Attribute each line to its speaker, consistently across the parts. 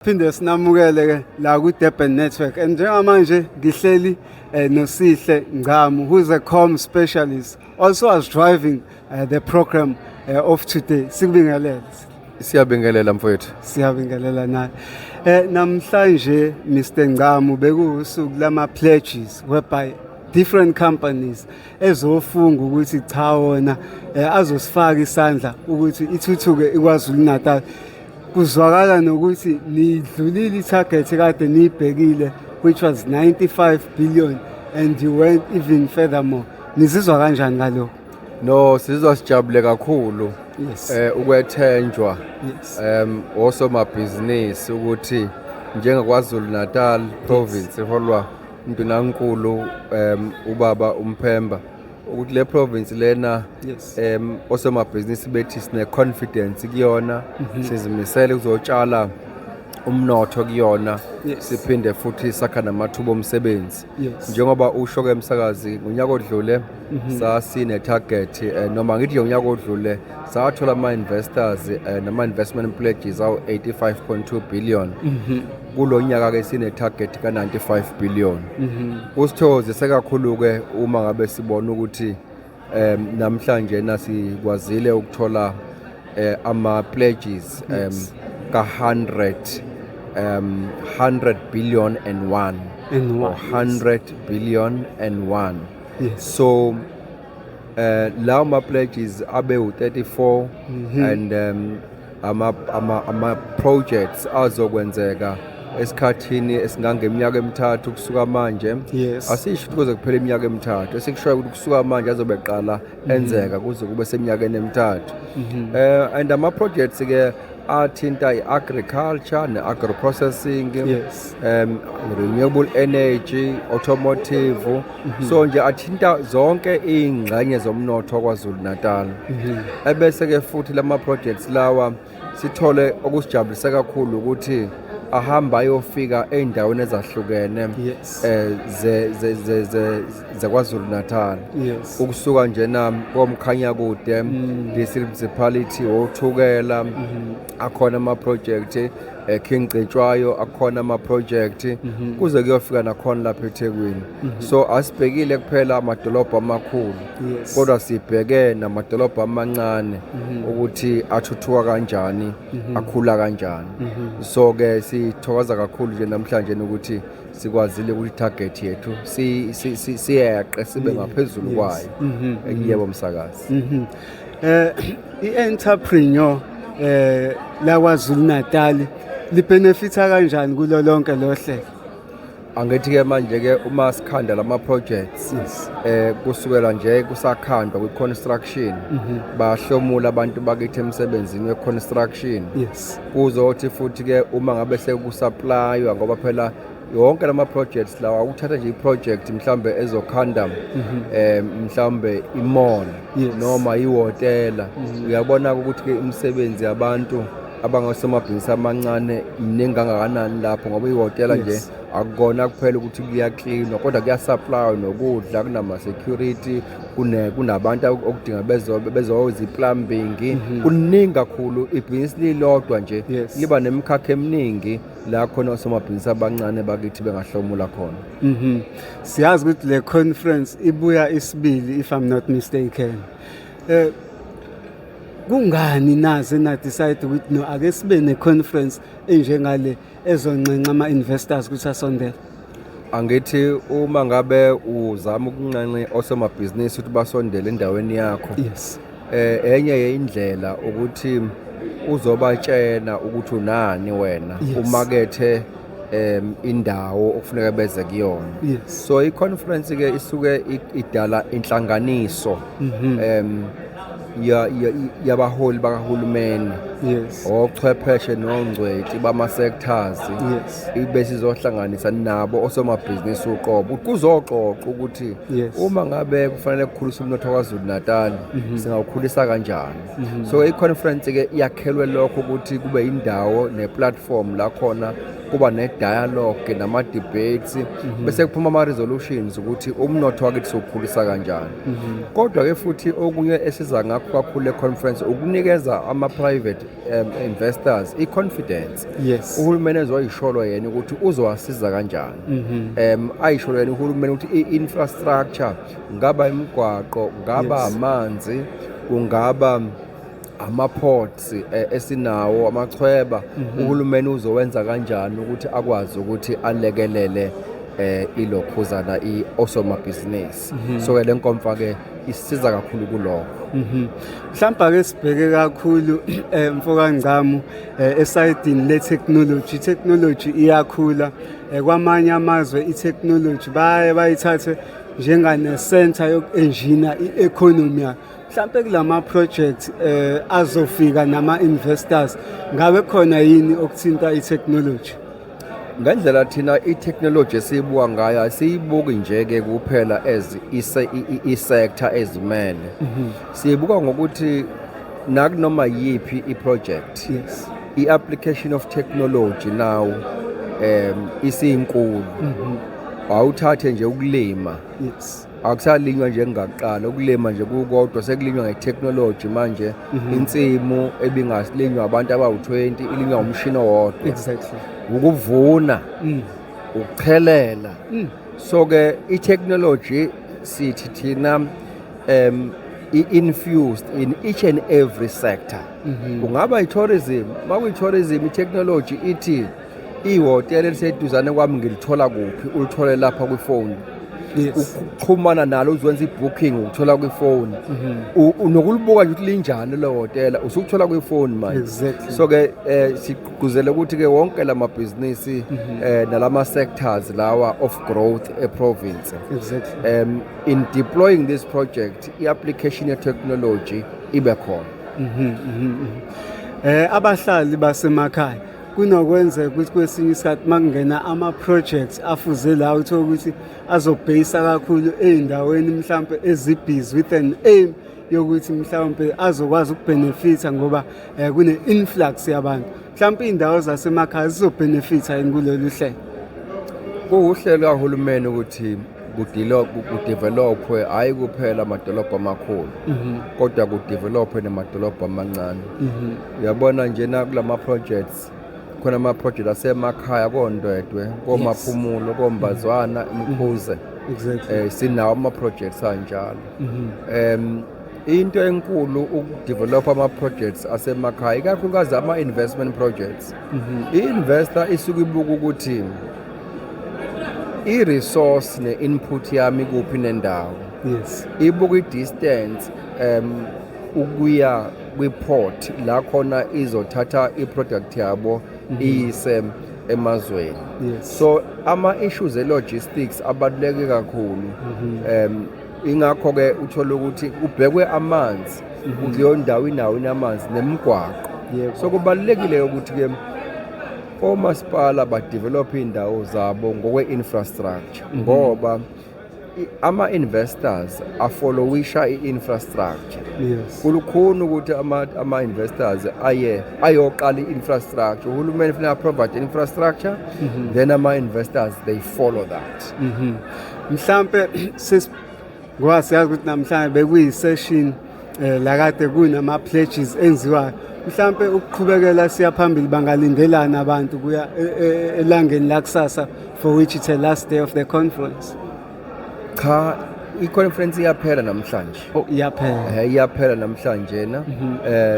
Speaker 1: Phinde sinamukele ke la ku Durban Network and njengamanje ngihleli noSihle Ngcamu, who's a comm specialist, also was driving the program of today. Sikubingelele.
Speaker 2: Siyabingelela mfowethu.
Speaker 1: Siyabingelela naye. Namhlanje Mr Ngcamu bekusuku lama pledges whereby different companies ezofunga ukuthi cha wona azosifaka isandla ukuthi ithuthuke iKwaZulu Natal. Kuzwakala nokuthi nidlulile itarget kade nibhekile, which was 95 billion, and you went even furthermore. Nizizwa kanjani ngalokho?
Speaker 2: No, sizizwa sijabule kakhulu.
Speaker 1: Yes.
Speaker 2: Ukwethenjwa.
Speaker 1: Yes.
Speaker 2: Osomabhizinisi ukuthi njengeKwaZulu Natal province eholwa uNdunankulu ubaba uMphemba ukuthi le province lena osomabhizinisi bethi sine confidence kuyona, sizimisele ukuzotshala umnotho kuyona, siphinde futhi sakha namathuba omsebenzi. Njengoba usho ke emsakazi ngonyaka odlule sasine target noma ngithi ngonyaka odlule sathola ama investors nama investment pledges awu 85.2 billion. Kulo nyaka ke sine target ka 95 billion. Usithozise kakhulu ke uma ngabe sibona ukuthi namhlanje nasikwazile ukuthola ama pledges ka 100 billion and 100 billion and 1.
Speaker 1: Yes.
Speaker 2: So lawo ma pledges abe u34 and ama projects azokwenzeka esikhathini esingangeminyaka emithathu kusuka manje.
Speaker 1: Yes.
Speaker 2: Asisho ukuthi kuze kuphele iminyaka emithathu, esikushoyo ukuthi kusuka manje azobeqala enzeka kuze kube seminyakeni emithathu. And ama projects ke athinta i-agriculture ne-agro-processing, renewable energy, automotive. So nje athinta zonke iy'ngxenye zomnotho kwaZulu Natal. Ebese ke futhi lama projects lawa sithole okusijabulisa kakhulu ukuthi ahamba ayofika ey'ndaweni ezahlukene zeKwaZulu Natal. Ukusuka njena komkhanyakude, district municipality, othukela, akhona ama project King Cetshwayo, akhona ama project kuze kuyofika nakhona lapha eThekwini. So asibhekile kuphela amadolobha amakhulu, kodwa sibheke namadolobha amancane ukuthi athuthuka kanjani, akhula kanjani. So ke sithokoza kakhulu nje namhlanje ukuthi sikwazile ukuthi target yethu siyeqe sibe ngaphezulu kwayo. Yebo msakazi.
Speaker 1: I-entrepreneur la KwaZulu Natal libenefitha kanjani kulo lonke lo hlelo?
Speaker 2: Angithi ke manje ke uma sikhanda lama projects kusukela nje kusakhandwa kwi-construction bahlomula abantu bakithi emsebenzini we-construction. Kuzothi futhi ke uma ngabe sekusupplywa ngoba phela yonke lama projects lawa uthatha nje iproject mhlambe ezokhanda mhlambe imall noma ihotela, uyabona ukuthi ke imisebenzi yabantu abangasomabhizinisi amancane mningi kangakanani lapho ngoba ihotela nje akukona kuphela ukuthi kuyacleanwa kodwa kuyasupply nokudla, kunama security, kunabantu okudinga bezoza plumbing, kuningi kakhulu. Ibhizinisi lilodwa nje liba nemkhakha eminingi la khona osomabhizinisi abancane bakithi bengahlomula khona.
Speaker 1: Siyazi ukuthi le conference ibuya isibili if I'm not mistaken. Kungani naze na decide ukuthi no ake sibe ne conference enjengale ezoncenca ama investors ukuthi asondele?
Speaker 2: Angithi uma ngabe uzama ukuncenca osomabhizinisi ukuthi basondele endaweni yakho, enye yeindlela ukuthi uzobatshena ukuthi unani wena, umakethe indawo okufuneka beze kuyona. So i-conference ke isuke idala inhlanganiso yabaholi bakahulumeni, ochwepheshe nongcweti bama sectors, ibese izohlanganisa nabo osomabhizinisi uqobo kuzoxoxa ukuthi uma ngabe kufanele kukhulisa umnotho kwaZulu Natal singawukhulisa kanjani. So i-conference ke yakhelwe lokho ukuthi kube indawo ne-platform la khona kuba ne-dialogue nama-debates bese kuphuma ama-resolutions ukuthi umnotho wakithi sokukhulisa kanjani. Kodwa-ke futhi okunye esiza ngakho kakhulu le-conference ukunikeza ama-private investors i-confidence.
Speaker 1: Yes.
Speaker 2: Uhulumeni ezoyisholo yena ukuthi uzowasiza kanjani. Ayisholo yena uhulumeni ukuthi i-infrastructure ngaba imigwaqo, ngaba amanzi, kungaba ama-ports esinawo, amachweba, uhulumeni uzowenza kanjani ukuthi akwazi ukuthi alekelele ilokhuzana osomabhizinisi. So-ke le nkomfa-ke isiza kakhulu kulokho.
Speaker 1: Mhlawumbe ake sibheke kakhulu mfokaNgcamu esayidini le-technology. I-technology iyakhula kwamanye amazwe i-technology bayithathe njengane-center yoku-engineer i-economy yakho. Mhlawumbe kulama project azofika nama-investors ngabe khona yini okuthinta i-technology?
Speaker 2: Ngendlela thina i-technology esiyibuka ngayo asiyibuki nje-ke kuphela as i-sector ezimele. Siyibuka ngokuthi nakunoma yiphi i-project,
Speaker 1: Yes.
Speaker 2: i-application of technology now isinkulu. Awuthathe nje ukulima,
Speaker 1: Yes.
Speaker 2: akusalinywa nje ngaqala ukulima nje kukodwa sekulinywa nge-technology manje. Insimu ebingasilinywa abantu abawu-20 ilinywa umshini owodwa.
Speaker 1: Exactly.
Speaker 2: Ukuvuna, ukuchelela. So-ke i-technology sithi thina i-infused in each and every sector. Kungaba i-tourism, makuyi-tourism i-technology ithi ihhotela eliseduzane kwami ngilithola kuphi, ulithole lapha kwifoni.
Speaker 1: Yes.
Speaker 2: Ukuxhumana nalo uzwenza i-booking ukuthola kwifoni. Nokulibuka nje ukuthi linjani le hotela usukuthola kwifoni manje.
Speaker 1: Exactly.
Speaker 2: So-ke sigqugquzela ukuthi-ke wonke la mabhizinisi nalama sectors lawa of growth e-province.
Speaker 1: Exactly.
Speaker 2: In deploying this project i-application ye-technology ibe khona.
Speaker 1: Abahlali basemakhaya kunokwenzeka ukuthi kwesinye isikhathi makungena ama-projects afuze la uthola ukuthi azobheyisa kakhulu ey'ndaweni mhlawumpe ezibhizi with an aim yokuthi mhlawumpe azokwazi ukubhenefitha ngoba kune-influx yabantu. Mhlawumpe iy'ndawo zasemakhaya zizobhenefitha yini kulolu hlelo?
Speaker 2: Kuwuhlelo kahulumeni ukuthi kudevelopwe hayi kuphela amadolobha amakhulu kodwa kudevelopwe namadolobha amancane. Uyabona nje kulama projects khona ama-project asemakhaya koNdwedwe, koMaphumulo, koMbazwana, eMkhuze.
Speaker 1: Exactly.
Speaker 2: Sinawo ama-projects anjalo. Into enkulu ukudevelopa ama-projects asemakhaya ikakhulukazi ama-investment projects. I-investor isuke ibuka ukuthi i-resource ne-input yami kuphi nendawo.
Speaker 1: Yes.
Speaker 2: Ibuka i-distance ukuya kwi-port la khona izothatha i-product yabo iyise emazweni.
Speaker 1: Yes.
Speaker 2: So ama-issues e-logistics abaluleke kakhulu. Ingakho-ke uthola ukuthi kubhekwe amanzi kuleyo ndawo inawo inamanzi nemigwaqo.
Speaker 1: Yebo.
Speaker 2: So kubalulekile ukuthi-ke omasipala badevelop indawo zabo ngokwe-infrastructure ngoba ama-investors afollowisha i-infrastructure.
Speaker 1: Yes.
Speaker 2: Kulukhuni ukuthi ama-investors ayoqala i-infrastructure. Uhulumeni kufanele provide infrastructure, then ama-investors they follow that.
Speaker 1: Mhlawumpe ngoba siyazi ukuthi namhlanje bekuyi-session la kade kunama-pledges enziwayo. Mhlawumpe ukuqhubekela siya phambili bangalindelana abantu kuya elangeni lakusasa for which it's the last day of the conference.
Speaker 2: Cha, i-conference iyaphela namhlanje.
Speaker 1: Oh, iyaphela.
Speaker 2: Iyaphela namhlanje na.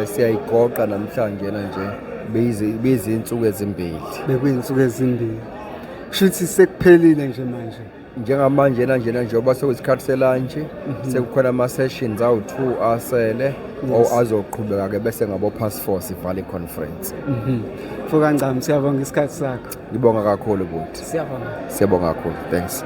Speaker 2: Siyayigoqa namhlanje nje beyizinsuku ezimbili.
Speaker 1: Bekuyinsuku ezimbili. Kushuthi sekuphelile nje manje.
Speaker 2: Njengamanje njengoba sekuyisikhathi selunch sekukhona ama-sessions awu-2 asele azoqhubeka-ke bese ngabo past 4 sivala i-conference.
Speaker 1: mfokaNgcamu siyabonga isikhathi sakho.
Speaker 2: Ngibonga kakhulu buthi.
Speaker 1: Siyabonga
Speaker 2: kakhulu. Thanks.